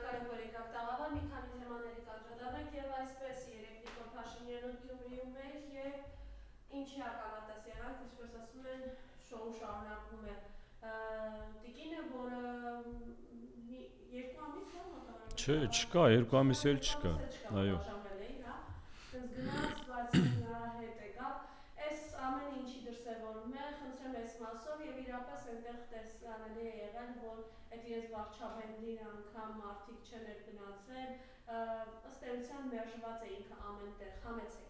Շնորհակալ եմ, որ եկաք տաղավար, մի քանի թեմաների կանդրադառնանք եւ այսպես երեք Նիկոլ Փաշինյանը Գյումրիում էր եւ ինչի ակավատես եղանք, ինչպես ասում են, շոու շարունակվում է։ Տիկինը, որը երկու ամիս է մոտավորապես։ Չէ, չկա, երկու ամիս էլ չկա։ Այո։ Գնաց, բայց նրա հետ եկավ, այս ամեն ինչի դրսևորում է, խնդրեմ այս մասով եւ իրապես այնտեղ տեսանելի է եղել, որ այդ իրենց վարչապետին անգամ մարդիկ չեն գնացել, ըստ էության մերժված է ինքը ամենտեղ, համեցեք։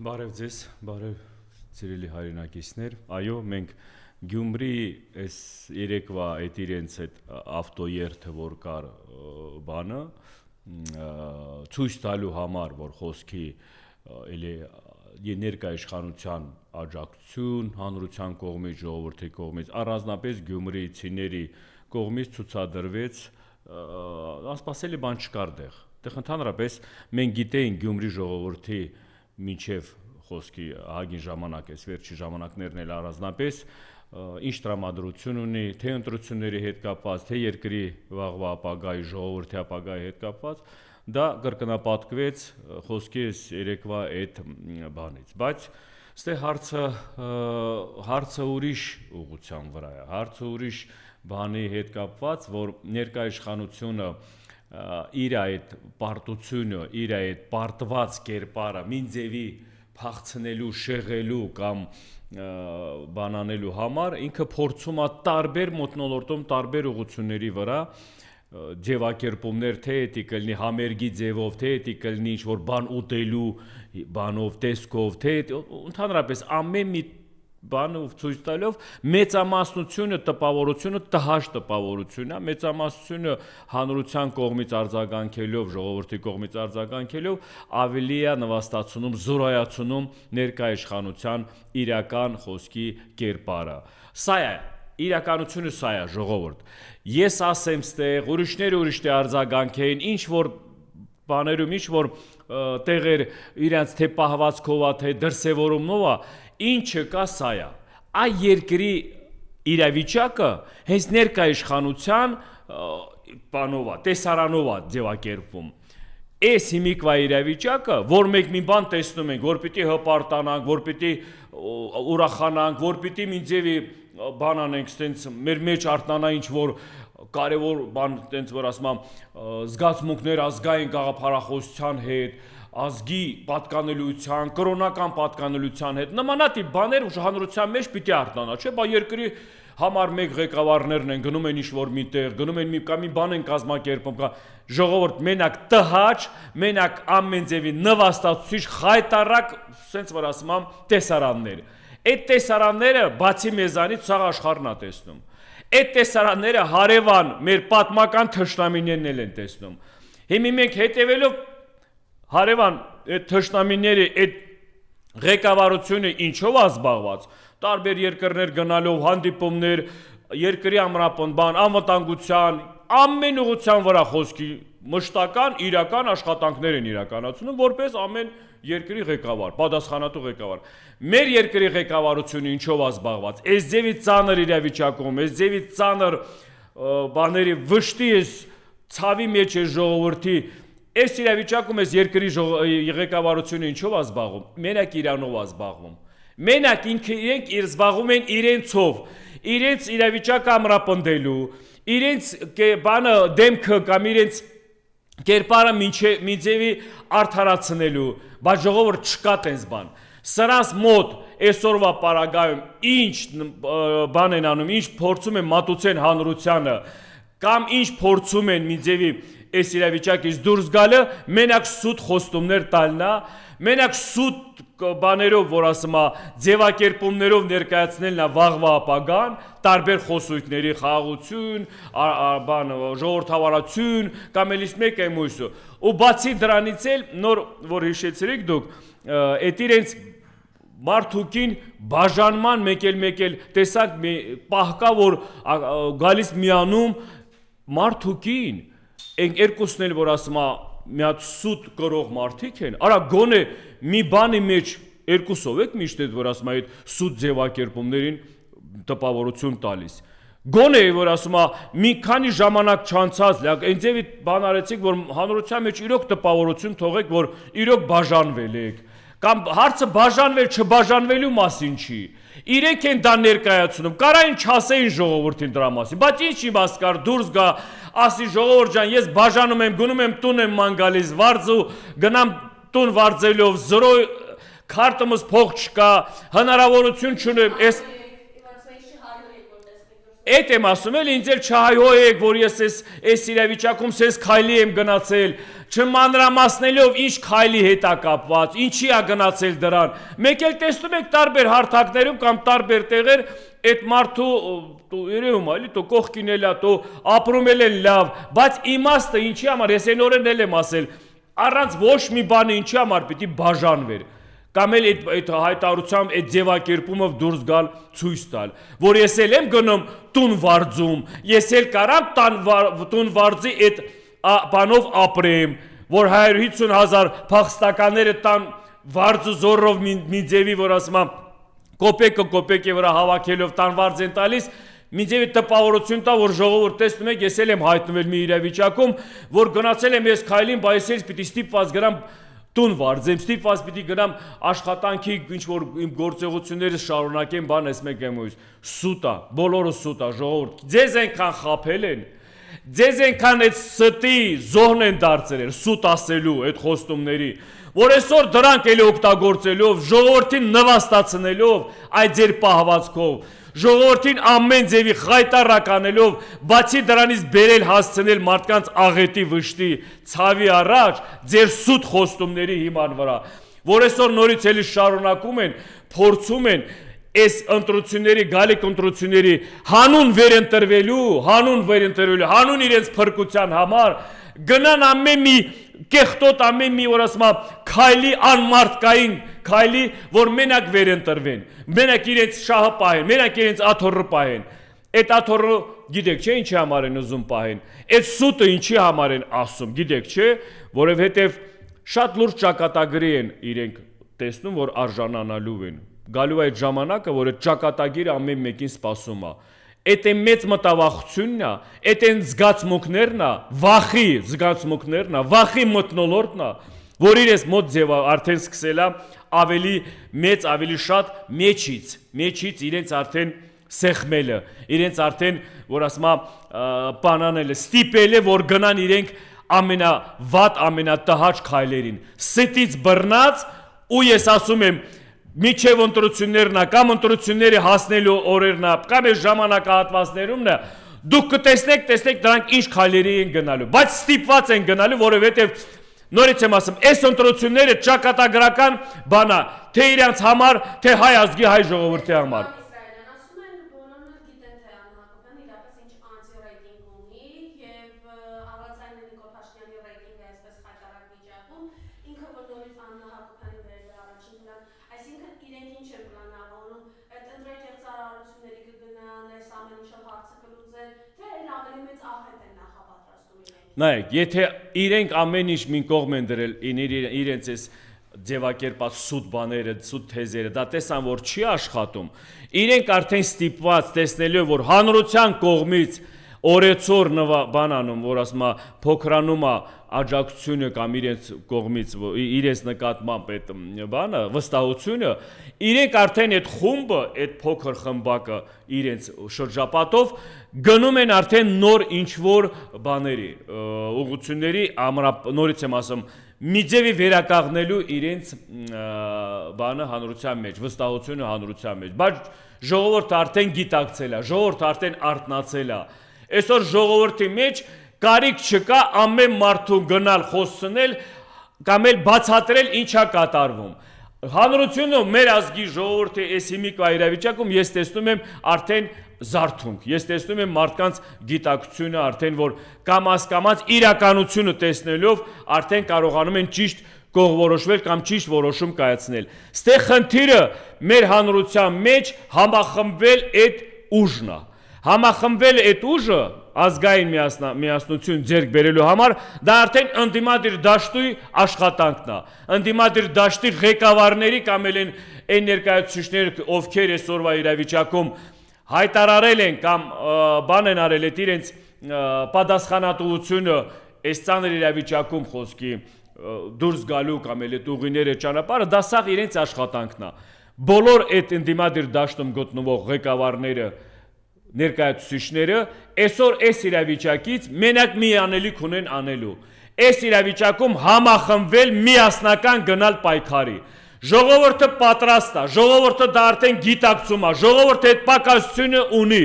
Բարև ձեզ, բարև սիրելի հայրենակիցներ, այո, մենք Գյումրի այս երեկվա այդ իրենց այդ ավտոերթը, որ կար բանը, ցույց տալու համար, որ խոսքի էլի ներկայ իշխանության աջակցություն, հանրության կողմից, ժողովրդի կողմից, առանձնապես գյումրիցիների կողմից ցուցադրվեց, անսպասելի բան չկար դեղ։ Դեղ ընդհանրապես մենք գիտեինք Գյումրի ժողովրդի մինչև խոսքի ահագին ժամանակ էս վերջի ժամանակներն էլ առանձնապես ինչ տրամադրություն ունի, թե ընտրությունների հետ կապված, թե երկրի վաղվա ապագայի, ժողովրդի ապագայի հետ կապված, դա կրկնապատկվեց խոսքի այս երեկվա այդ բանից, բայց ստե հարցը ուրիշ ուղղության վրա է, հարցը ուրիշ բանի հետ կապված, որ ներկայ իշխանությունը իր այդ պարտությունը, իր այդ պարտված կերպարը մինձևի փախցնելու, շեղելու կամ բանանելու համար ինքը փորձում է տարբեր մթնոլորտում, տարբեր ուղղությունների վրա ձևակերպումներ, թե էդի կլինի համերգի ձևով, թե էդի կլինի ինչ-որ բան ուտելու բանով, տեսքով, թե ընդհանրապես ամեն մի բանով ցույց տալով մեծամասնությունը տպավորությունը տհաճ տպավորություն է, մեծամասնությունը հանրության կողմից արձագանքելով, ժողովրդի կողմից արձագանքելով ավելի է նվաստացնում, զորայացնում ներկայ իշխանության իրական խոսքի կերպարը։ Սա է, իրականությունը սա է, ժողովուրդ։ Ես ասեմ ստեղ, ուրիշները ուրիշ արձագանքեին, ինչ որ բաներում, ինչ որ տեղեր իրենց թե պահվածքով է, թե դրսևորումով է, ինչը կա սա է։ Այ երկրի իրավիճակը հենց ներկայ իշխանության բանով է, տեսարանով է ձևակերպվում։ Այս հիմիկվա իրավիճակը, որ մենք մի բան տեսնում ենք, որ պիտի հպարտանանք, որ պիտի ուրախանանք, որ պիտի մինձևի բան անենք, ստենց մեր մեջ արտնանա ինչ որ կարևոր բան, տենց որ ասում եմ, զգացմունքներ ազգային գաղափարախոսության հետ, ազգի պատկանելիության, կրոնական պատկանելիության հետ, նմանատիպ բաներ հանրության մեջ պիտի արտնանա, չէ՞, բա երկրի համար մեկ ղեկավարներն են գնում են ինչ-որ միտեղ, գնում են մի բան են կազմակերպում, ժողովուրդ մենակ տհաճ, մենակ ամեն ձևի նվաստացուցիչ խայտառակ, ասենց որ ասում եմ, տեսարաններ։ Այդ տեսարանները բացի մեզանից ցավ աշխարհն է տեսնում։ Այդ տեսարանները հարևան մեր պատմական թշնամիներն են տեսնում։ Հիմա մենք հետևելով հարևան այդ թշնամիների այդ ղեկավարությունը ինչով է զբաղված, տարբեր երկրներ գնալով, հանդիպումներ, երկրի ամրապնդման, անվտանգության, ամեն ուղղության վրա խոսքի մշտական իրական աշխատանքներ են իրականացնում, որպես ամեն երկրի ղեկավար, պատասխանատու ղեկավար։ Մեր երկրի ղեկավարությունը ինչով է զբաղված, այս ձևի ծանր իրավիճակում, այս ձևի ծանր բաների վշտի է ցավի մեջ է ժողովրդի, այս իրավիճակում այս երկրի ղեկավարությունը ինչով է զբաղվում, մենակ իրանով է զբաղվում։ Մենակ իրենք զբաղվում են իրենցով, իրենց իրավիճակը ամրապնդելու, իրենց բանը դեմքը կամ իրենց կերպարը մինչևի արդարացնելու, բայց ժողովուրդ չկա տենց բան։ Սրանց մոտ այսօրվա պարագայում ինչ բան են անում, ինչ փորձում են մատուցեն հանրությանը, կամ ինչ փորձում են մինչևի այս իրավիճակից դուրս գալը, մենակ սուտ խոստումներ տալն է, մենակ սուտ բաներով, որ ասում է, ձևակերպումներով ներկայացնելն է վաղվա ապագան, տարբեր խոսույթների խաղաղություն, ժողովրդավարություն, կամ էլի մեկ է մույսը։ Ու բացի դրանից էլ նոր որ հիշեցրիք դուք, այդ իրենց մարդուկին բաժանման մեկ էլ տեսակ պահ կա, որ գալիս միանում մարդուկին, այն երկուսն էլ որ ասում է մի հատ սուտ կրող մարդիկ են, արա գոնե մի բանի մեջ երկուսով եք միշտ այդ որ ասում է այդ սուտ ձևակերպումներին տպավորություն տալիս։ Գոնե որ ասում է մի քանի ժամանակ չանցած, այնց էի բան արեցիք, որ հանրության մեջ իրոք տպավորություն թողեք, որ իրոք բաժանվել եք, կամ հարցը բաժանվել չբաժանվելու մասին չի։ Իրենք են դա ներկայացնում, կարային չասեին ժողովրդին դրա մասին, բայց ինչ իմաստ կար դուրս գա, ասի ժողովուրդ ջան, ես բաժանում եմ, գնում եմ տուն եմ ման գալիս, վարձու գնամ տուն վարձելով, զրո քարտումս փող չկա, հնարավորություն չունեմ, Էդ եմ ասում էլ ինձ էլ չհայհոյեք, որ ես այս իրավիճակում սենց քայլի եմ գնացել, չմանրամասնելով ինչ քայլի հետ է կապված, ինչի է գնացել դրան։ Մեկ էլ տեսնում եք տարբեր հարթակներում կամ տարբեր տեղեր այդ մարդու երևում է, էլի, կողքին էլ է, ապրում էլ են լավ, բայց իմաստը ինչի համար, ես այն օրեն էլ եմ ասել, առանց ոչ մի բանի ինչի համար պիտի բաժանվեր։ Կամ էլ այդ հայտարարությամբ այդ ձևակերպումը դուրս գալ ցույց տալ, որ ես էլ եմ գնում տուն վարձում, ես էլ կարամ տուն վարձի այդ բանով ապրեմ, որ 150,000 փախստականները տան վարձու զորով մի ձևի, որ ասում եմ կոպեկի վրա հավաքելով տան վարձ են տալիս, մի ձևի տպավորություն տա, որ ժողովուրդ տեսնում եք, ես էլ եմ հայտնվել մի իրավիճակում, որ գնացել եմ ես քայլին, բայց ես պիտի ստիպված գնամ տուն վարձեմ, ստիպված պիտի գնամ աշխատանքի ինչ-որ իմ գործողություններս շարունակեմ, բան ես մեկ եմ ուզ, սուտ է, բոլորը սուտ է, ժողովուրդ, ձեզ ենքան խապել են, ձեզ ենքան այդ ստի զոհն են դարձել, սուտ ասելու այդ խոստումների, որ այսօր դրանք էլի օգտագործելով, ժողովրդին նվաստացնելով, այդ ձեր պահվածքով, ժողովրդին ամեն ձևի խայտարակ անելով, բացի դրանից բերել հասցնել մարդկանց աղետի վշտի ցավի առաջ, ձեր սուտ խոստումների հիման վրա, որ այսօր նորից էլի շարունակում են, փորձում են այս ընտրությունների, գալիք ընտրությունների հանուն վերընտրվելու, հանուն իրենց փրկության համար, գնան ամեն մի կեղտոտ ամեն մի որ ասում քայլի անմարտկային քայլի, որ մենակ վերընտրվեն, մենակ իրենց շահը պահեն, մենակ իրենց աթոռը պահեն, այդ աթոռը գիտեք չէ ինչի համար են ուզում պահեն, այդ սուտը ինչի համար են ասում, գիտեք չէ, որովհետև շատ լուրջ ճակատագրի են իրենք տեսնում, որ արժանանալու են, գալու այդ ժամանակը, որ այդ ճակատագիրը ամեն մեկին սպասում է, այդ են մեծ մտավախությունն է, այդ են զգացմունքներն է, վախի զգացմունքներն է, վախի մթնոլորտն է, որ իրենց մոտ ձևը արդեն սկսել է ավելի մեծ, ավելի շատ մեջից իրենց արդեն սեղմելը, իրենց արդեն, որ ասում է, բանանելը, ստիպելը, որ գնան իրենք ամենավատ, ամենատհաճ քայլերին, ստից բռնած, ու ես ասում եմ, միջև ընտրություններն է, կամ ընտրությունների հասնելու օրերն է, կամ այս ժամանակահատվածներումն է, դուք կտեսնեք դրանք ինչ քայլերի են գնալու, բայց ստիպված են գնալու, որովհետև նորից եմ ասում, այս ընտրությունները ճակատագրական բան է, թե իրենց համար, թե հայ ազգի, հայ ժողովրդի համար։ Ասում են բոլորը գիտեն, թե Աննա Հակոբյանը իրապես ինչ անտի-ռեյտինգ ունի և առանցային Նիկոլ Փաշինյանի ռեյտինգը այսպես խայտարակ վիճակում, ինքը որ նորից Աննա Հակոբյանի վերել առաջին պլան, այսինքն իրենք ինչ են պլանավորում, այդ ընտրայք ծառայությունների կգնան, այս ամեն ինչը հարցը կլուծեն, թե այն ավելի մեծ ահետ են նախապատրաստում իրենք։ Նայեք, եթե իրենք ամեն ինչ մի կողմ են դրել իրենց այս ձևակերպած սուտ բաները, սուտ թեզերը, դա տեսան, որ չի աշխատում, իրենք արդեն ստիպված տեսնելով, որ հանրության կողմից օրեցօր բանանում, որ ասում է փոքրանում է աջակցությունը կամ իրենց կողմից, իրենց նկատմամբ այդ բանը, վստահությունը, իրենք արդեն այդ խումբը, այդ փոքր խմբակը իրենց շրջապատով գնում են արդեն նոր ինչ-որ բաների, ուղղությունների, նորից եմ ասում, մի ձևի վերականգնելու իրենց բանը հանրության մեջ, վստահությունը հանրության մեջ, բայց ժողովուրդը արդեն գիտակցել է, ժողովուրդը արդեն արթնացել է, այսօր ժողովրդի մեջ կարիք չկա ամեն մարդու գնալ խոսցնել կամ էլ բացատրել ինչ է կատարվում։ Հանրությունը մեր ազգի ժողովրդի այս հիմիկվա իրավիճակում ես տեսնում եմ արդեն զարթունք, ես տեսնում եմ մարդկանց գիտակցությունը արդեն, որ կամաց իրականությունը տեսնելով արդեն կարողանում են ճիշտ կողմնորոշվել կամ ճիշտ որոշում կայացնել։ Ստեղ խնդիրը մեր հանրության մեջ համախմբվել այդ ուժն է։ Համախմբվել այդ ուժը ազգային միասնություն ձեռք բերելու համար դա արդեն ընդդիմադիր դաշտի աշխատանքն է։ Ընդդիմադիր դաշտի ղեկավարների կամ էլ այն ներկայացուցիչները, ովքեր այսօրվա իրավիճակում հայտարարել են կամ բան են արել այդ իրենց պատասխանատվությունը այս ծանր իրավիճակում խոսքի դուրս գալու կամ էլ այդ ուղիները ճանապարհը, դա սա իրենց աշխատանքն է։ Բոլոր այդ ընդդիմադիր դաշտում գտնվող ղեկավարները, ներկայացուցիչները այսօր այս իրավիճակից մենակ մի անելիք ունեն անելու։ Այս իրավիճակում համախմբվել միասնական գնալ պայքարի։ Ժողովուրդը պատրաստ է, ժողովուրդը դա արդեն գիտակցում է, ժողովուրդը այդ պակասությունը ունի։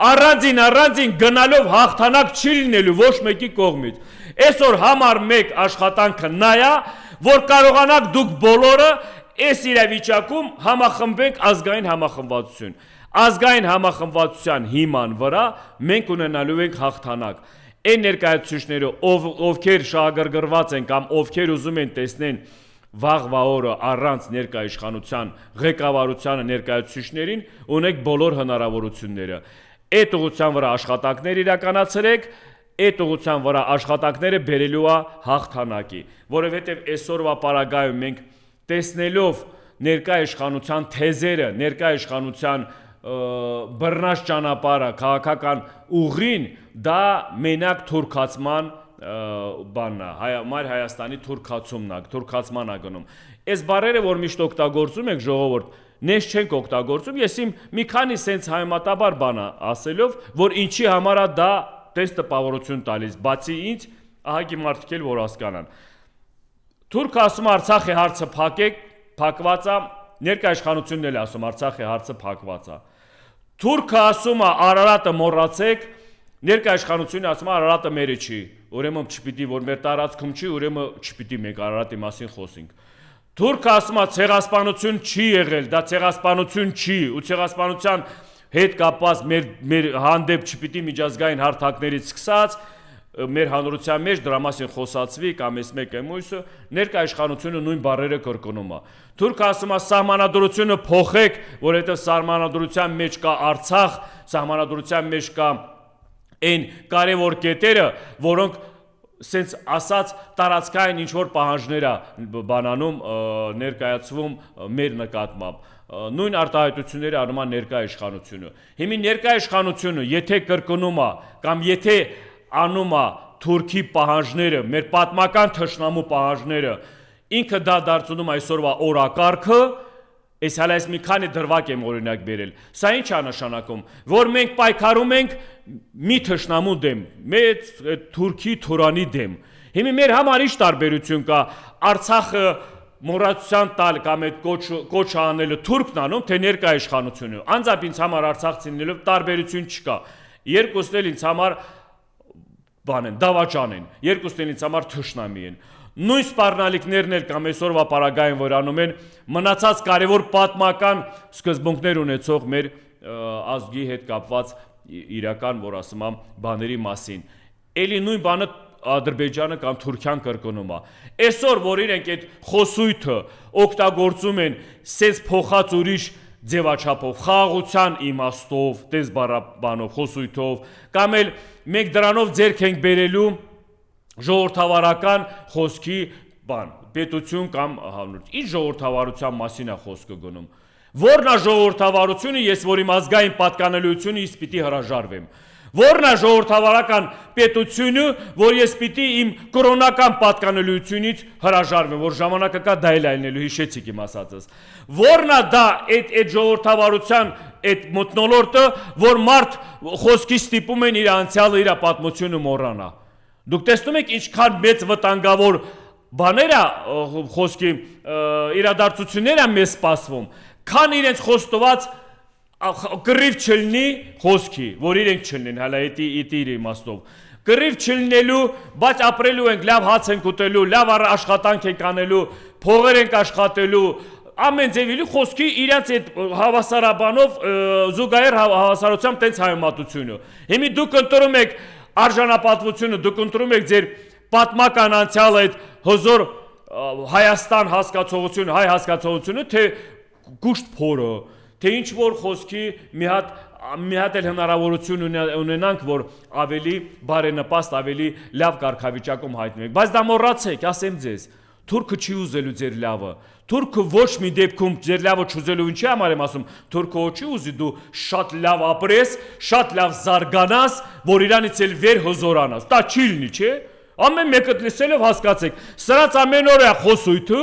Առանձին գնալով հաղթանակ չի լինելու ոչ մեկի կողմից։ Այսօր համար մեկ աշխատանքը նա է, որ կարողանաք դուք բոլորը այս իրավիճակում համախմբենք ազգային համախմբվածություն։ Ազգային համախմբվածության հիման վրա մենք ունենալու ենք հաղթանակ։ Այն ներկայացուցիչները, ովքեր շահագրգռված են կամ ովքեր ուզում են տեսնեն վաղվա օրը առանց ներկայիշխանության ղեկավարությանը ներկայացուցիչներին, ունեք բոլոր հնարավորությունները։ Այդ ուղղության վրա աշխատանքներ իրականացրեք, այդ ուղղության վրա աշխատանքները բերելու է հաղթանակի, որովհետև այսօրվա պարագայում մենք տեսնելով ներկայիշխանության թեզերը, ներկայիշխանության բռնած ճանապարհը, քաղաքական ուղին, դա մենակ թուրքացման բանն է, Մայր Հայաստանի թուրքացման է գնում։ Այս բառերը, որ միշտ օգտագործում ենք ժողովուրդ, նես չենք օգտագործում, ես իմ մի քանի սենց հայմատաբար բան ասելով, որ ինչի համար է դա տես տպավորություն տալիս, բացի ինձ, ահագի մարդիկ էլ որ հասկանան։ Թուրքը ասում Արցախի հարցը փակված է, ներկայիշխանությունն էլ ասում Արցախի հարցը փակված է։ Թուրքը ասում է Արարատը մոռացեք, ներկայիշխանությունը ասում է Արարատը մերը չի, ուրեմն չպիտի որ մեր տարածքում չի, ուրեմն չպիտի մենք Արարատի մասին խոսենք։ Թուրքը ասում է ցեղասպանություն չի եղել, դա ցեղասպանություն չի, ու ցեղասպանության հետ կապված մեր հանդեպ չպիտի միջազգային հարթակներից սկսած մեր հանրության մեջ դրա մասին խոսացվի կամ այս մեկ էմույսը, ներկայիշխանությունը նույն բառերը կրկնում է։ Թուրքը ասում է սահմանադրությունը փոխեք, որովհետև սահմանադրության մեջ կա Արցախ, սահմանադրության մեջ կա այն կարևոր կետերը, որոնք սենց ասած տարածքային ինչ-որ պահանջներ է բանանում ներկայացվում մեր նկատմամբ։ Նույն արտահայտությունները անում է ներկայիշխանությունը։ Հիմա ներկայիշխանությունը եթե կրկնում է կամ եթե անում է Թուրքի պահանջները, մեր պատմական թշնամու պահանջները, ինքը դա դարձնում այսօրվա օրակարգը, այս հələ այս մի քանի դրվագ եմ օրինակ բերել։ Սա ինչ է նշանակում, որ մենք պայքարում ենք մի թշնամու դեմ, մեծ Թուրքի Թուրանի դեմ։ Հիմա մեր համար ինչ տարբերություն կա, Արցախը մոռացության տալ կամ այդ կոչը անելը թուրքն անում, թե ներկայիշխանությունը։ Անձամբ ինձ համար արցախցիներով տարբերություն չկա։ Երկուսն էլ ինձ համար բան են, դավաճան են, երկուսն էլ ինձ համար թշնամի են։ Նույն սպառնալիքներն էլ կամ այսօրվա պարագային որ անում են մնացած կարևոր պատմական սկզբունքներ ունեցող մեր ազգի հետ կապված իրական, որ ասում եմ, բաների մասին։ Էլի նույն բանը Ադրբեջանը կամ Թուրքիան կրկնում է։ Այսօր որ իրենք այդ խոսույթը օգտագործում են սենց փոխած ուրիշ ձևաչափով, խաղաղության իմաստով, տես բանով, խոսույթով, կամ էլ մենք դրանով ձեռք ենք բերելու ժողովրդավարական խոսքի բան, պետություն կամ հանրություն։ Ինչ ժողովրդավարության մասին է խոսքը գնում։ Որն է ժողովրդավարությունը, ես որ իմ ազգային պատկանելիությունը ես պիտի հրաժարվեմ։ Որն է ժողովրդավարական պետությունը, որ ես պիտի իմ կրոնական պատկանելիությունից հրաժարվեմ, որ ժամանակը կա դա էլ այլնելու, հիշեցիք իմ ասածս։ Որն է դա այդ ժողովրդավարության այդ մթնոլորտը, որ մարդ խոսքի ստիպում են իր անցյալը, իր պատմությունը մոռանա։ Դուք տեսնում եք ինչքան մեծ վտանգավոր բաներ է խոսքի իրադարձություններ է մեզ սպասվում, քան իրենց խոստված կռիվ չլինի խոսքի, որ իրենք չլինեն, հələ իր իմաստով։ Կռիվ չլինելու, բայց ապրելու ենք, լավ հաց ենք ուտելու, լավ աշխատանք ենք անելու, փողեր ենք աշխատելու, ամեն ձևի խոսքի իրենց այդ հավասարաբանով զուգահեռ հավասարությամբ տենց հայմատությունը։ Հիմա դուք ընտրում եք արժանապատվությունը, դուք ընտրում եք ձեր պատմական անցյալ այդ հզոր Հայաստան հասկացողությունը, հայ հասկացողությունը, թե գուշտ փորը, թե ինչ որ խոսքի մի հատ էլ հնարավորություն ունենանք, որ ավելի բարենպաստ, ավելի լավ կարգավիճակում հայտնվենք, բայց դա մոռացեք, ասեմ ձեզ, Թուրքը չի ուզելու ձեր լավը։ Թուրքը ոչ մի դեպքում ձեր լավը չուզելու ինչի համար եմ ասում, թուրքը չի ուզի դու շատ լավ ապրես, շատ լավ զարգանաս, որ իրանից էլ վեր հզորանաս։ Դա չի լինի, չէ՞։ Ամեն մեկը լսելով հասկացեք, սրանց ամեն օր է խոսույթը,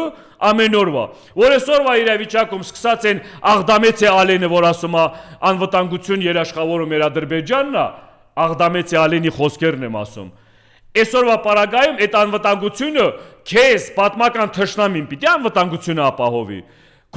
ամեն օրվա, որ այսօրվա իրավիճակում սկսած են Աղդամեցի Ալենը, որ ասում է անվտանգություն երաշխավորում էր Ադրբեջանն է, Աղդամեցի Ալենի խոսքերն եմ ասում։ Այսօրվա պարագայում այդ անվտանգությունը քեզ պատմական թշնամին պիտի անվտանգությունը ապահովի։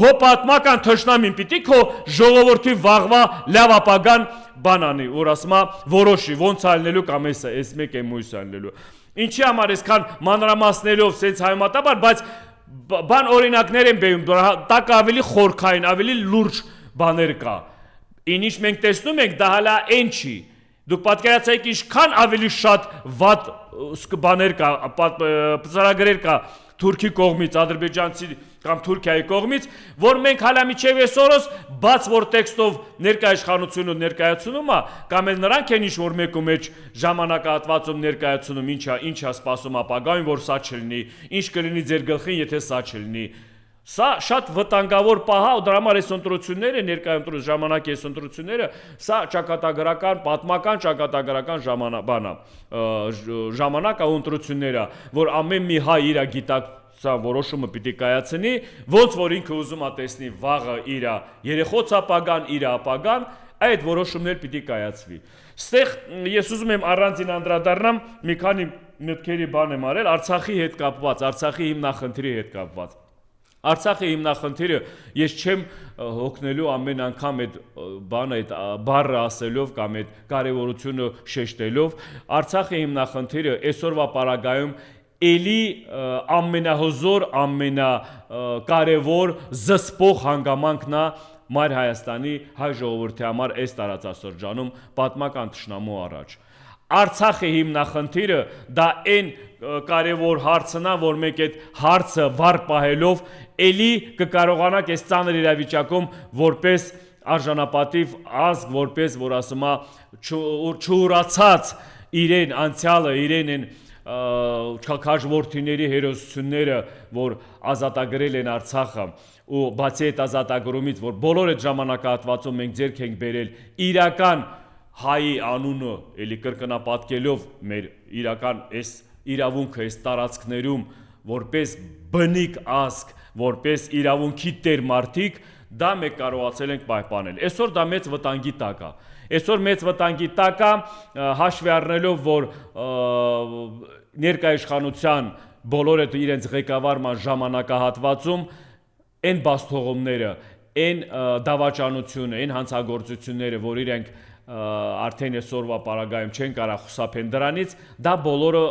Քո պատմական թշնամին պիտի քո ժողովրդի վաղվա լավ ապագան բանանի, որ ասում է որոշի, ոնց ալնելու կամ էս մեկ է մույս ալնելու։ Ինչի համար այսքան մանրամասներով sense հայմատաբար, բայց բան օրինակներ են բերում, տակ ավելի խորքային, ավելի լուրջ բաներ կա։ Ինչ մենք տեսնում ենք, դա հալա այն չի։ Դուք պատկերացրեք ինչքան ավելի շատ վատ բաներ կա, ծրագրեր կա Թուրքի կողմից, ադրբեջանցի կամ Թուրքիայի կողմից, որ մենք հալա միջև այսօրս բաց որ տեքստով ներկայաշխանությունը ներկայացնում է, կամ էլ նրանք են ինչ-որ մեկու մեջ ժամանակահատվածում ներկայացնում, ինչա սպասում ապագայում, որ սա չլինի, ինչ կլինի ձեր գլխին, եթե սա չլինի։ Սա շատ վտանգավոր պահ է, ու դրա համար այս ընտրությունները, ներկայում ժամանակի այս ընտրությունները, սա ճակատագրական, պատմական ճակատագրական ժամանակ է ընտրությունները, որ ամեն մի հայ իր գիտակցության որոշումը պիտի կայացնի, ոնց որ ինքը ուզում է տեսնի վաղը իր երեխոց ապագան, իր ապագան, այդ որոշումներ պիտի կայացվի։ Ստեղ ես ուզում եմ առանձին անդրադառնամ, մի քանի մտքերի բան եմ արել Արցախի հետ կապված, Արցախի հիմնախնդրի հետ կապված։ Արցախի հիմնախնդիրը ես չեմ հոգնելու ամեն անգամ այդ բանը, այդ բառը ասելով կամ այդ կարևորությունը շեշտելով, Արցախի հիմնախնդիրը այսօրվա պարագայում էլի ամենահզոր, ամենակարևոր զսպող հանգամանքն է Մայր Հայաստանի հայ ժողովրդի համար այս տարածաշրջանում պատմական թշնամու առաջ։ Արցախի հիմնախնդիրը դա այն կարևոր հարցն է, որ մենք այդ հարցը վառ պահելով էլի կկարողանանք այս ծանր իրավիճակում որպես արժանապատիվ ազգ, որպես որ ասում է չուրացած իրեն անցյալը, իրեն են քաջորդիների հերոսությունները, որ ազատագրել են Արցախը, ու բացի այդ ազատագրումից, որ բոլոր այդ ժամանակահատվածում մենք ձեռք ենք բերել իրական հայի անունը, էլի կրկնապատկելով մեր իրական այս իրավունքը այս տարածքներում, որպես բնիկ ազգ, որպես իրավունքի տեր մարդիկ, դա մենք կարողացել ենք պահպանել։ Այսօր դա մեծ վտանգի տակ է։ Այսօր մեծ վտանգի տակ է, հաշվի առնելով, որ ներկայաշխանության բոլորը իրենց ղեկավարման ժամանակահատվածում այն բաստողումները, այն դավաճանությունը, այն հանցագործությունները, որ իրենք արդեն այսօրվա պարագայում չեն կարող խուսափեն դրանից, դա բոլորը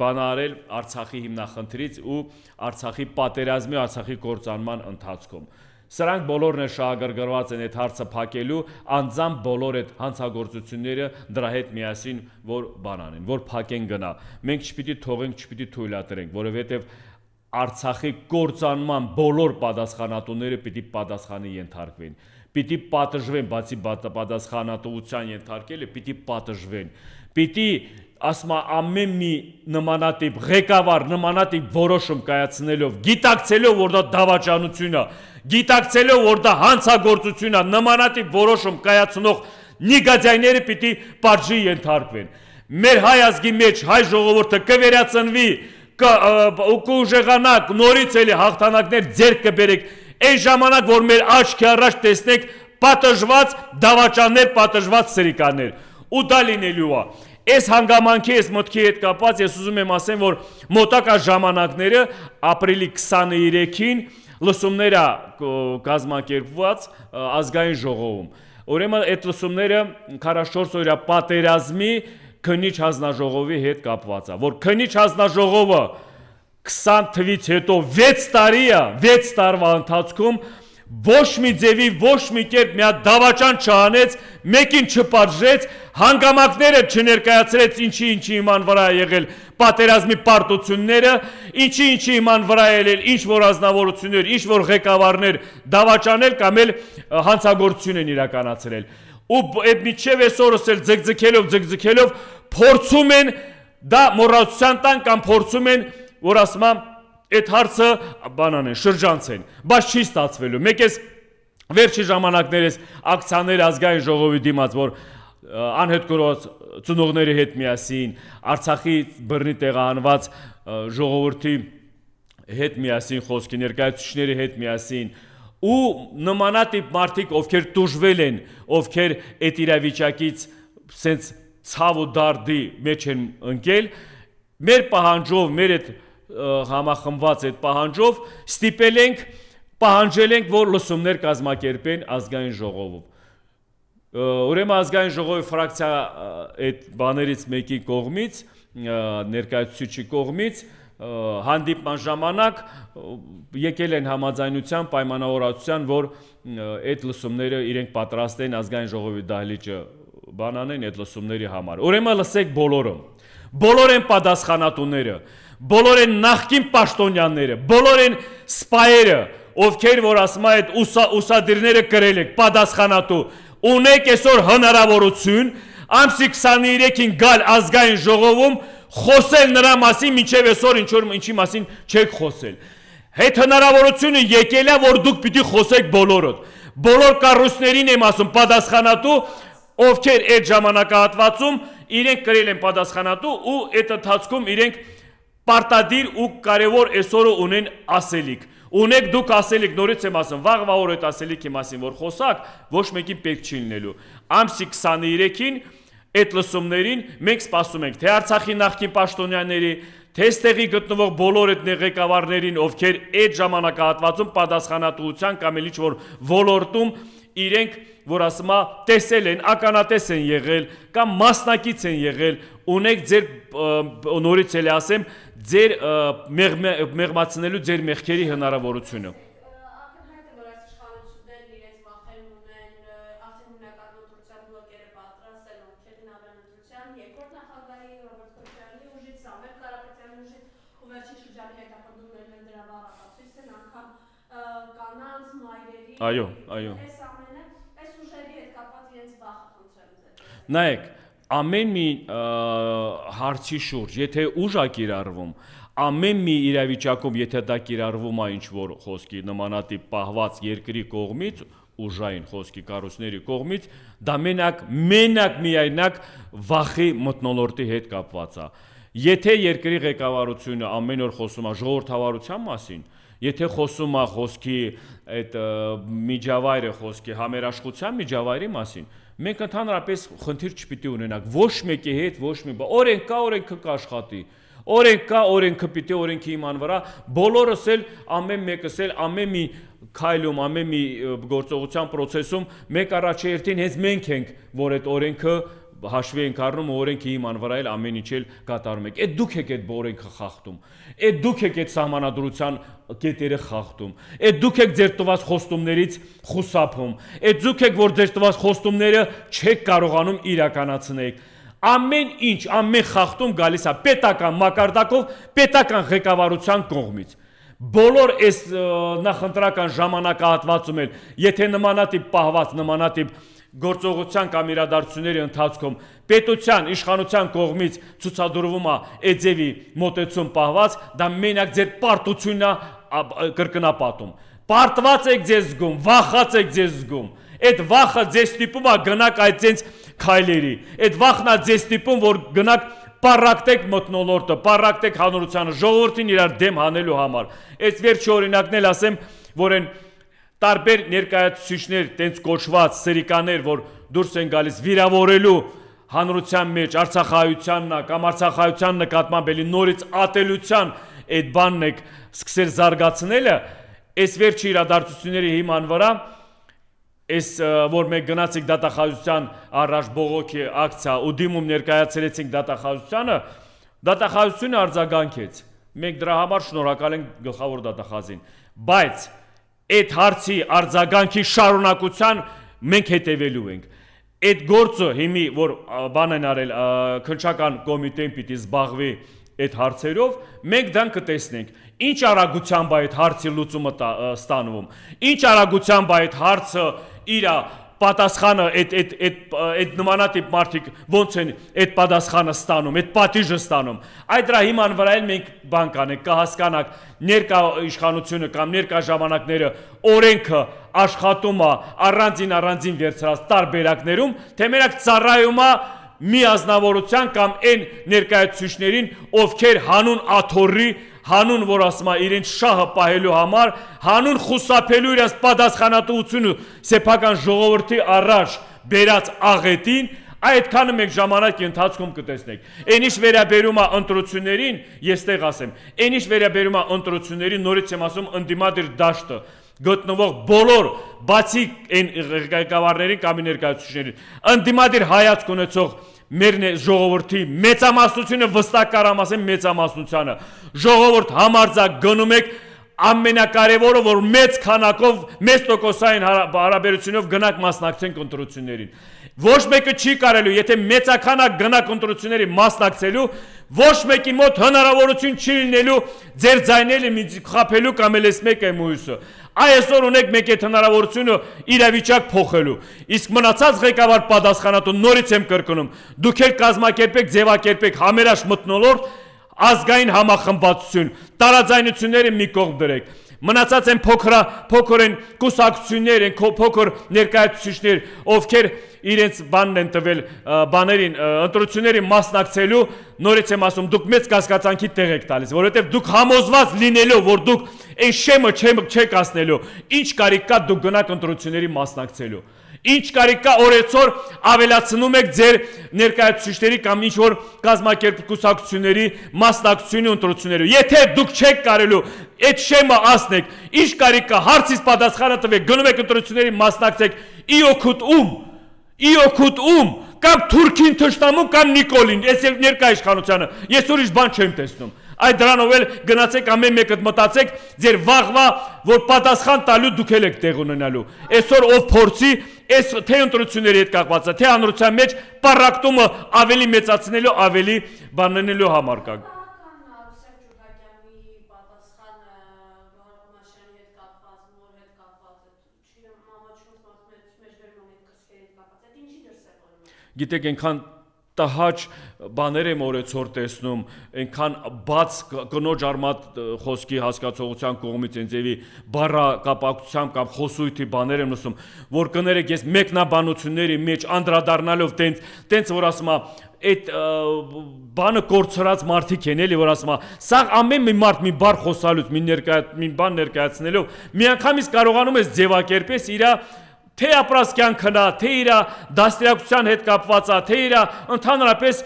բանարել Արցախի հիմնախնդրից ու Արցախի պատերազմի, Արցախի կործանման ընթացքում։ Սրանք բոլորն է շահագրգռված են այդ հարցը փակելու, անձամբ բոլոր այդ հանցագործությունները դրա հետ միասին որ բանանեն, որ փակեն գնա։ Մենք չպիտի թողենք, չպիտի թույլատրենք, որովհետև Արցախի կործանման բոլոր պատասխանատուները պիտի պատասխանի ենթարկվեն։ Պիտի պատժվեն, բացի պատասխանատվության ենթարկելը, պիտի պատժվեն։ Պիտի ասма ամեն մի նմանատիպ ղեկավար, նմանատիպ որոշում կայացնելով, գիտակցելով, որ դա դավաճանություն է, գիտակցելով, որ դա հանցագործություն է, նմանատիպ որոշում կայացնող նիգադյայները պիտի պատժի ենթարկվեն։ Մեր հայ ազգի մեջ հայ ժողովուրդը կվերածնվի, կուժեղանա, նորից էլի հաղթանակներ ձեռք կբերեք, այն ժամանակ, որ մեր աչքի առաջ տեսնեք պատժված դավաճաններ, պատժված սրիկաներ, ու դա լինելու է։ Այս հանգամանքի, այս մտքի հետ կապված ես ուզում եմ ասեմ, որ մոտակա ժամանակները ապրիլի 23-ին լսումներ է կազմակերպված ազգային ժողովում։ Ուրեմն այդ լսումները 44 օրյա պատերազմի քննիչ հանձնաժողովի հետ կապված է, որ քննիչ հանձնաժողովը 20 թվից հետո 6 տարի է, 6 տարվա ընթացքում ոչ մի ձևի, ոչ մի կերպ մի հատ դավաճան չանեց, մեկին չպատժեց, հանգամանքները չներկայացրեց, ինչի իման վրա է եղել պատերազմի պարտությունները, ինչի իման վրա է եղել ինչ որ ազնվորություններ, ինչ որ ղեկավարներ դավաճանել կամ էլ հանցագործություն են իրականացրել։ Ու այդ միջև այսօրս էլ ձգձգելով փորձում են դա մոռացության տան կամ փորձում են որ ասում եմ Այդ հարցը բանան են, շրջանց են, բայց չի ստացվելու։ Մեկ էս վերջի ժամանակներս ակցիաներ ազգային ժողովի դիմաց, որ անհետ կորած ծնողների հետ միասին, Արցախի բռնի տեղահանված ժողովրդի հետ միասին խոսքի, ներկայացուցիչների հետ միասին ու նմանատիպ մարդիկ, ովքեր տուժվել են, ովքեր այդ իրավիճակից սենց ցավ ու դարդի մեջ են ընկել, մեր պահանջով, մեր այդ համախմբված այդ պահանջով ստիպել ենք, պահանջել ենք, որ լսումներ կազմակերպեն ազգային ժողովում։ Ուրեմն ազգային ժողովի ֆրակցիա այդ բաներից մեկի կողմից, ներկայացուցիչի կողմից հանդիպման ժամանակ եկել են համաձայնության պայմանավորվածության, որ այդ լսումները իրենք պատրաստ են ազգային ժողովի դահլիճը բանանեն այդ լսումների համար։ Ուրեմն լսեք բոլորը, բոլոր են պատասխանատուները, բոլոր են նախկին պաշտոնյաները, բոլոր են սպայերը, ովքեր որ ասում են այդ ուսադիրները կրել եք, պատասխանատու, ունեք այսօր հնարավորություն ամսի 23-ին գալ ազգային ժողովում խոսել նրա մասին, մինչև այսօր ինչի մասին չեք խոսել։ Այդ հնարավորությունը եկել է, որ դուք պիտի խոսեք բոլորդ։ Բոլոր կառույցներին եմ ասում պատասխանատու, ովքեր այդ ժամանակահատվածում իրենք կրել են պատասխանատու ու այդ ընթացքում իրենք պարտադիր ու կարևոր այսօրը ունեն ասելիք։ Ունեք դուք ասելիք, նորից եմ ասում, վաղվա օր այդ ասելիքի մասին որ խոսակ, ոչ մեկին պետք չի լինելու։ Ամսի 23-ին այդ լսումներին մենք սպասում ենք թե Արցախի նախկին պաշտոնյաների, թե այստեղի գտնվող բոլոր այդ ղեկավարներին, ովքեր այդ ժամանակահատվածում պատասխանատվության կամ էլ ինչ-որ ոլորտում իրենք, որ ասում է, տեսել են, ականատես են եղել կամ մասնակից են եղել, ունեք ձեր նորից էլ ասեմ, ձեր մեղմացնելու ձեր մեղքերի հնարավորությունը։ Ակնհայտ է, որ այս իշխանություններն իրենց վախերն ունեն, արդեն հիմնական ընտրության բլոկերը պատրաստել, ովքեր նավեն ընտրության, երկրորդ նախագահի Ռոբերտ Քոչարյանի ուժից, Սամվել Կարապետյանի ուժից ու վերջին շրջանի հետապնդումներն են դրա բառապացույց են, անգամ կանանց, մայրերի, այս ամենը, այս ուժերի հետ կապված իրենց վախը խնդրեմ ձեր։ Նայեք, ամեն մի հարցի շուրջ, եթե ուժ է կիրառվում, ամեն մի իրավիճակում, եթե դա կիրառվում է ինչ-որ խոսքի նմանատիպ պահված երկրի կողմից, ուժային խոսքի կառույցների կողմից, դա մենակ միայնակ վախի մթնոլորտի հետ կապված է։ Եթե երկրի ղեկավարությունը ամեն օր խոսում է ժողովրդավարության մասին, եթե խոսում է խոսքի այդ միջավայրը, խոսքի համերաշխության միջավայրի մասին, մենք ընդհանրապես խնդիր չպիտի ունենանք ոչ մեկի հետ, ոչ մի բան։ Օրենք կա, օրենքը կաշխատի։ Օրենք կա, օրենքը պիտի օրենքի իման վրա, բոլորս էլ ամեն մեկս էլ ամեն մի քայլում, ամեն մի գործողության process-ում մեկ առաջերտին հենց մենք ենք, որ այդ օրենքը հաշվի ենք առնում ու օրենքի իման վրա էլ ամեն ինչ էլ կատարում ենք։ Այդ դուք եք այդ օրենքը խախտում։ Այդ դուք եք այդ սահմանադրության կետերը խախտում։ Այդ դուք եք ձեր տված խոստումներից խուսափում։ Այդ դուք եք որ ձեր տված խոստումները չեք կարողանում իրականացնել։ Ամեն ինչ, ամեն խախտում գալիս է պետական մակարդակով, պետական ղեկավարության կողմից։ Բոլոր այս նախընտրական ժամանակահատվածում էլ, եթե նմանատիպ պահված, նմանատիպ գործողության կամ իրադարձությունների ընթացքում պետության, իշխանության կողմից ցուցադրվում է էձևի մոտեցում պահված, դա մենակ ձեր պարտությունն է կրկնապատում։ Պարտված եք ձեզ զգում, վախած եք ձեզ զգում։ Այդ վախը ձեզ ստիպում է գնաք այդ ձենց քայլերի։ Այդ վախն է ձեզ ստիպում, որ գնաք պարակտեք մթնոլորտը, պարակտեք հանրությանը, ժողովրդին իրար դեմ հանելու համար։ Այս վերջի օրինակն էլ ասեմ, որ են տարբեր ներկայացուցիչներ, տենց կոչված սրիկաներ, որ դուրս են գալիս վիրավորելու հանրության մեջ արցախայությանն կամ արցախայության նկատմամբ էլի նորից ատելության այդ բանն եք սկսել զարգացնելը, այս վերջի իրադարձությունների հիման վրա, այս որ մենք գնացինք դատախազության առաջ բողոքի ակցիա ու դիմում ներկայացրեցինք դատախազությանը, դատախազությունը արձագանքեց։ Մենք դրա համար շնորհակալ ենք գլխավոր դատախազին, բայց այդ հարցի արձագանքի շարունակության մենք հետևելու ենք։ Այդ գործը հիմի որ բան են արել քննչական կոմիտեն պիտի զբաղվի այդ հարցերով, մենք դան կտեսնենք։ Ինչ արագությամբ այդ հարցի լուծումը ստանվում, ինչ արագությամբ այդ հարցը իր պատասխանը այդ նմանատիպ մարդիկ ոնց են այդ պատասխանը ստանում, այդ պատիժը ստանում։ Այդ դրա հիման վրա էլ մենք բան կանենք, կհասկանանք ներկա իշխանությունը կամ ներկա ժամանակները օրենքը աշխատում է առանձին վերցրած տարբերակներում, թե մենակ ծառայում է մի ազնվորության կամ այն ներկայացուցիչներին, ովքեր հանուն աթոռի, հանուն որ ասում է իրենց շահը պահելու համար, հանուն խուսափելու իրենց պատասխանատվությունը սեփական ժողովրդի առաջ բերած աղետին, այդքանը մենք ժամանակի ընթացքում կտեսնենք։ Այն ինչ վերաբերում է ընտրություններին, ես տեղ ասեմ, այն ինչ վերաբերում է ընտրություններին, նորից եմ ասում, ընդդիմադիր դաշտը գտնվող բոլոր բացի այն ղեկավարներին կամ ներկայացուցիչներին, ընդդիմադիր հայացք ունեցող մեր ժողովրդի մեծամասնությունը վստահ կարամ ասեմ մեծամասնությանը ժողովուրդ համարձակ գնում եք ամենակարևորը որ մեծ քանակով մեծ տոկոսային հարաբերությունով գնաք մասնակցենք ընտրություններին ոչ մեկը չի կարելու եթե մեծականակ գնաք ընտրությունների մասնակցելու ոչ մեկի մոտ հնարավորություն չի լինելու ձեր ձայները խփելու կամ էլ մեկը մյուսը այսօր ունեք մեկ այդ հնարավորությունը իրավիճակ փոխելու իսկ մնացած ղեկավար պատասխանատու նորից եմ կրկնում դուք էլ կազմակերպեք ձևակերպեք համերաշխ մթնոլորտ ազգային համախմբվածություն տարաձայնությունները մի կողմ դրեք մնացած են փոքր են կուսակցություններ են փոքր ներկայացուցիչներ ովքեր իրենց բանն են տվել բաներին ընտրությունների մասնակցելու նորից եմ ասում դուք մեծ կասկածանքի տեղ եք տալիս որովհետև դուք համոզված լինելով որ դուք այն շեմը չեք ասնելու ինչ կարիք կա դուք գնաք ընտրությունների մասնակցելու ինչ կարիք կա օրեցօր ավելացնում եք ձեր ներկայացուցիչների կամ ինչ որ կազմակերպությունների մասնակցությունը ընտրություններով եթե դուք չեք կարելու այդ շեմը ասնեք ինչ կարիք կա հարցից պատասխանը տվեք գնում եք ընտրությունների մասնակցեք ի օգուտ ում կամ Թուրքին թշնամուն կամ Նիկոլին ես ներկայ իշխանությանը ես ուրիշ բան չեմ տեսնում այդ դրանով էլ գնացեք ամեն մեկը մտածեք ձեր վաղվա որ պատասխան տալու դուք եք տեղ ունենալու այսօր ով փորձի այս թե ընտրությունների հետ կապված է թե հանրության մեջ պարակտումը ավելի մեծացնելու ավելի բանանելու համար կա Գիտեք այնքան տհաճ բաներ եմ օրեցօր տեսնում, այնքան բաց կնոջ արմատ խոսքի հասկացողության կողմից այնձևի բառակապակցությամբ կամ խոսույթի բաներ եմ լսում, որ կներեք ես մեկնաբանությունների մեջ անդրադառնալով տենց որ ասում այդ բանը կորցրած մարդիկ են էլի որ ասում սա ամեն մի մարդ մի բառ խոսալուց մի բան ներկայացնելով միանգամից կարողանում ես ձևակերպես իր թե ապրած կյանքն է, թե իր դաստիարակության հետ կապված է, թե իր ընդհանրապես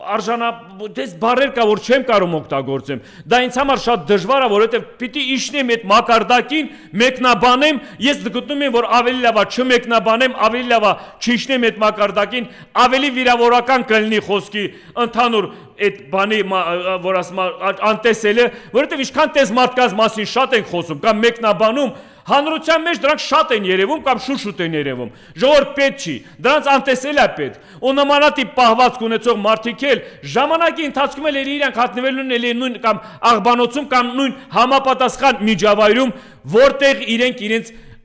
արժանապատվող բառեր կա, որ չեմ կարող օգտագործեմ։ Դա ինձ համար շատ դժվար է, որովհետև պիտի իջնեմ այդ մակարդակին, մեկնաբանեմ, ես գտնում եմ, որ ավելի լավ է չմեկնաբանեմ, ավելի լավ է չիջնեմ այդ մակարդակին, ավելի վիրավորական կլինի խոսքի ընդհանուր այդ բանի, որ ասում անտեսելը, որովհետև ինչքան տես մարդկանց մասին շատ ենք խոսում, կամ մեկնաբանում Հանրության մեջ դրանք շատ են երևում կամ շուտ են երևում։ Ժողովուրդ պետք չի, դրանց անտեսել է պետք։ Ու նմանատիպ պահվածք ունեցող մարդիկ էլ ժամանակի ընթացքում էլ իրանք հատնվելու են նույն կամ աղբանոցում կամ նույն համապատասխան միջավայրում, որտեղ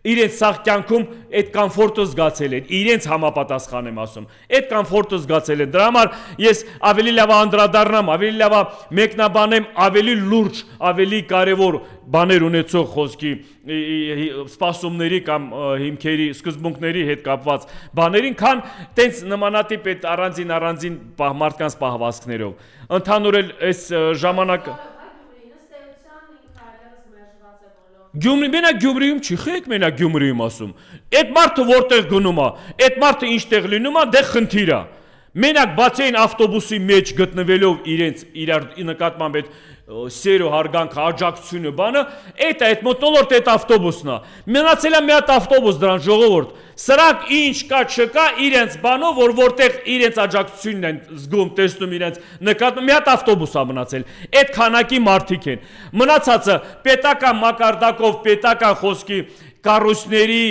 իրենց սաղ կյանքում այդ կոմֆորտը զգացել են, իրենց համապատասխան եմ ասում, այդ կոմֆորտը զգացել են, դրա համար ես ավելի լավ անդրադառնամ, ավելի լավ մեկնաբանեմ ավելի լուրջ, ավելի կարևոր բաներ ունեցող խոսքի սպասումների կամ հիմքերի, սկզբունքների հետ կապված բաներին, քան տենց նմանատիպ այդ առանձին մարդկանց պահվածքներով, ընդհանուր էլ այս ժամանակ Մենակ Գյումրիում չի, խեք մենակ Գյումրիում ասում, այդ մարդը որտեղ գնում է, այդ մարդը ինչտեղ լինում է, դե խնդիր է, մենակ բացի այն ավտոբուսի մեջ գտնվելով իրար նկատմամբ այդ սեր ու հարգանքը, աջակցությունը բանը, այդ մթնոլորտ այդ ավտոբուսն է, մնացել է մի հատ ավտոբուս դրան ժողովուրդ, սրանք ինչ կա չկա իրենց բանով, որտեղ իրենց աջակցությունն են զգում, տեսնում իրենց նկատմամբ, մի հատ ավտոբուս է մնացել, այդ քանակի մարդիկ են, մնացածը պետական մակարդակով, պետական խոսքի կառույցների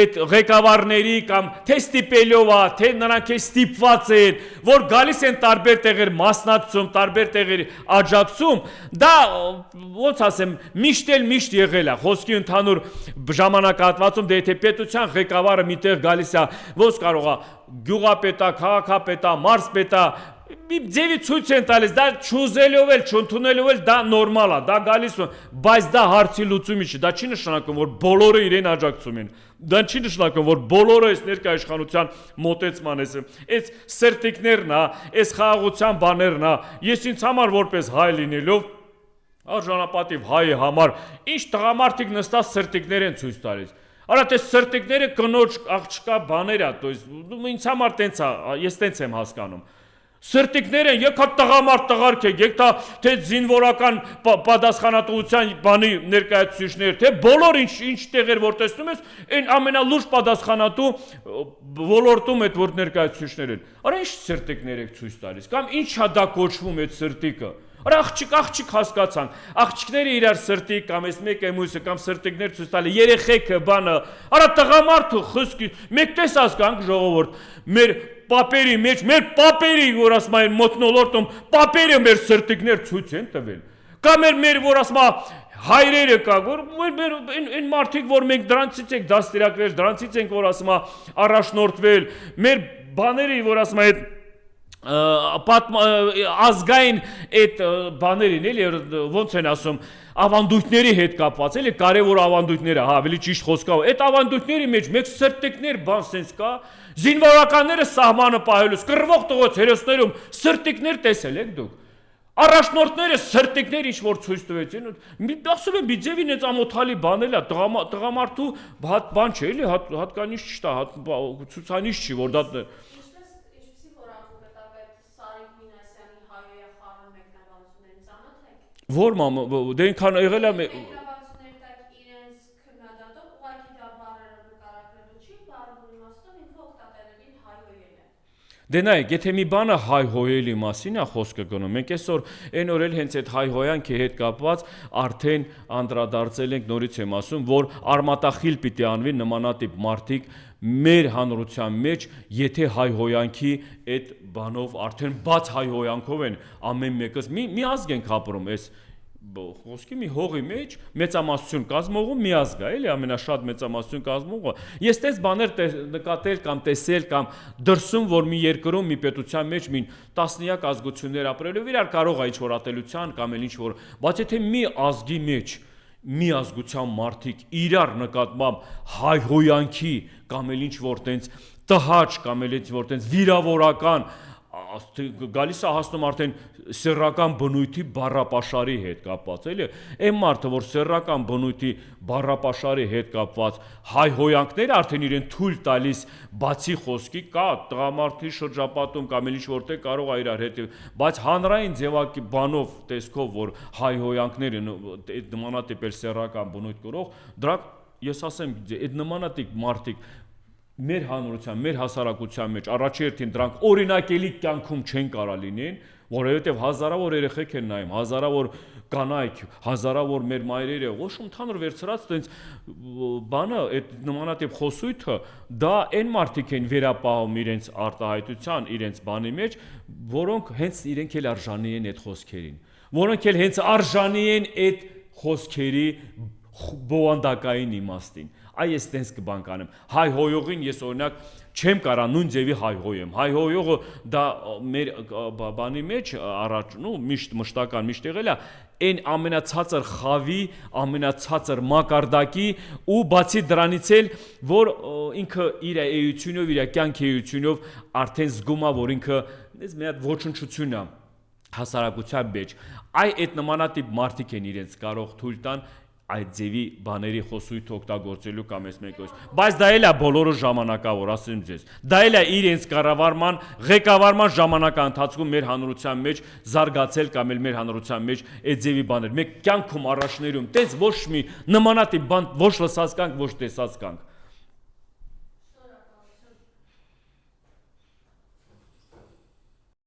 այդ ղեկավարների կամ թե ստիպելով է, թե նրանք ստիպված են, որ գալիս են տարբեր տեղեր մասնակցում, տարբեր տեղեր աջակցում, դա ոնց ասեմ, միշտ եղել է, խոսքի ընդհանուր ժամանակահատվածում, դե եթե պետության ղեկավարը միտեղ գալիս է, ոնց կարող է գյուղապետա, քաղաքապետա, մարզպետա, ձևի ցույց են տալիս, դա չուզելով էլ, չընդունելով էլ դա նորմալ է, դա գալիս է, բայց դա հարցի լուծումի չի, դա չի նշանակում, որ բոլորը իրեն աջակցում են, դա չի նշանակում, որ բոլորը այս ներկայաշխանության մոտեցման այս սրտիկներն է, այս խաղաղության բաներն է, ես ինձ համար որպես հայ լինելով, արժանապատիվ հայի համար, ինչ տղամարդիկ նստած սրտիկներ են ցույց տալիս, արա տես սրտիկները կնոջ աղջկա բաներ է, ինձ համար տենց է, ես տենց եմ հասկանում, սրտիկներ են, եկա տղամարդ տղարք եք, եկա թե զինվորական պատասխանատվության բանի ներկայացուցիչներ, թե բոլոր ինչ տեղեր որ տեսնում ես, այն ամենալուրջ պատասխանատու ոլորտում այդ որ ներկայացուցիչներ են, արա ինչ սրտիկներ եք ցույց տալիս, կամ ինչա դա կոչվում այդ սրտիկը, արա աղջիկ հասկացանք, աղջիկները իրար սրտիկ կամ այս մեկ էմույսը կամ սրտիկներ ցույց տալի, երեխեքը բանը, արա տղամարդը խսկի, մեկ տես հասկանք ժողովուրդ, մեր պապերի մեջ, մեր պապերի, որ ասում են մոտնոլորտում, պապերը մեր սրտիկներ ցույց են տվել, կամ մեր որ ասում հայրերը կա, որ այն մարդիկ, որ մենք դրանցից ենք դաստիարակվել, դրանցից ենք, որ ասում առաջնորդվել, մեր բաների, որ ասում են ազգային այդ բաներին, էլի ոնց են ասում, ավանդույթների հետ կապված, էլի կարևոր ավանդույթները, հա, ավելի ճիշտ խոսքով, այդ ավանդույթների մեջ մեկ սրտիկներ բան sense կա, զինվորականները սահմանը պահելուց, կռվող տղոց հերոսներում սրտիկներ տեսել եք դուք, առաջնորդները սրտիկներ ինչ որ ցույց տվեցին, ասում եմ բիձևին այդ ամոթալի բանել է, տղամարդու բան չէ, էլի հատկանիշ չտա, ցուցանիշ չի, որ դա Որ մամ, դե ինքան եղել է Դե նայեք, եթե մի բանը հայհոյելի մասին է խոսքը գնում, մենք այսօր այն օր էլ հենց այդ հայհոյանքի հետ կապված արդեն անդրադարձել ենք, նորից եմ ասում, որ արմատախիլ պիտի անվի նմանատիպ մարդիկ մեր հանրության մեջ, եթե հայհոյանքի այդ բանով արդեն բաց հայհոյանքով են ամեն մեկս մի ազգ ենք ապրում, այս խոսքի մի հողի մեջ մեծամասնություն կազմողը մի ազգ է, էլի ամենաշատ մեծամասնություն կազմողը։ Ես տես բաներ նկատել կամ տեսել կամ դրսում, որ մի երկրում մի պետության մեջ մի տասնյակ ազգություններ ապրելով իրար կարող է ինչ-որ ատելության կամ էլ ինչ-որ, բայց եթե մի ազգի մեջ մի ազգության մարդիկ իրար նկատմամբ հայհոյանքի կամ էլ ինչ-որ տենց տհաճ կամ էլ ինչ-որ տենց վիրավորական գալիս է հասնում արդեն սեռական բնույթի բառապաշարի հետ կապված, էլի, այն մարդը, որ սեռական բնույթի բառապաշարի հետ կապված հայհոյանքները արդեն իրեն թույլ տալիս բացի խոսքի կա տղամարդի շրջապատում կամ էլ ինչ-որտեղ կարող է իրար հետ, բայց հանրային ձևակի բանով տեսքով, որ հայհոյանքները այդ նմանատիպ էլ սեռական բնույթ կրող, դրանք ես ասեմ, այդ նմանատիպ մարդիկ մեր հանրության, մեր հասարակության մեջ առաջի հերթին դրանք օրինակելի կյանքում չեն կարա լինեն, որովհետև հազարավոր երեխեք են նայում, հազարավոր կանայք, հազարավոր մեր մայրերը, ոչ ընդհանուր վերցրած տենց բանը, այդ նմանատիպ խոսույթը, դա այն մարդիկ են վերապահում իրենց արտահայտության, իրենց բանի մեջ, որոնք հենց իրենք էլ արժանի են այդ խոսքերին, որոնք էլ հենց արժանի են այդ խոսքերի բովանդակային իմաստին, այս տենց կբան կանեմ, հայհոյողին ես օրինակ չեմ կարա նույն ձևի հայհոյեմ, հայհոյողը դա մեր բանի մեջ առաջ, միշտ մշտական միշտ եղել է, այն ամենացածր խավի, ամենացածր մակարդակի ու բացի դրանից էլ, որ ինքը իր էությունով, իր կյանքի էությունով արդեն զգում է, որ ինքը մի հատ ոչնչություն է հասարակության մեջ, այդ նմանատիպ մարդիկ են իրենց կարող թույլ տան այդ ձևի բաների խոսույթ օգտագործելու կամ այս մեկոս, բայց դա էլ է բոլորը ժամանակավոր, ասեմ ձեզ, դա էլ է իրենց կառավարման, ղեկավարման ժամանակահատվածում մեր հանրության մեջ զարգացել կամ էլ մեր հանրության մեջ այդ ձևի բաներ, մենք կյանքում առաջներում տես ոչ մի նմանատիպ բան ոչ լսած կանք, ոչ տեսած կանք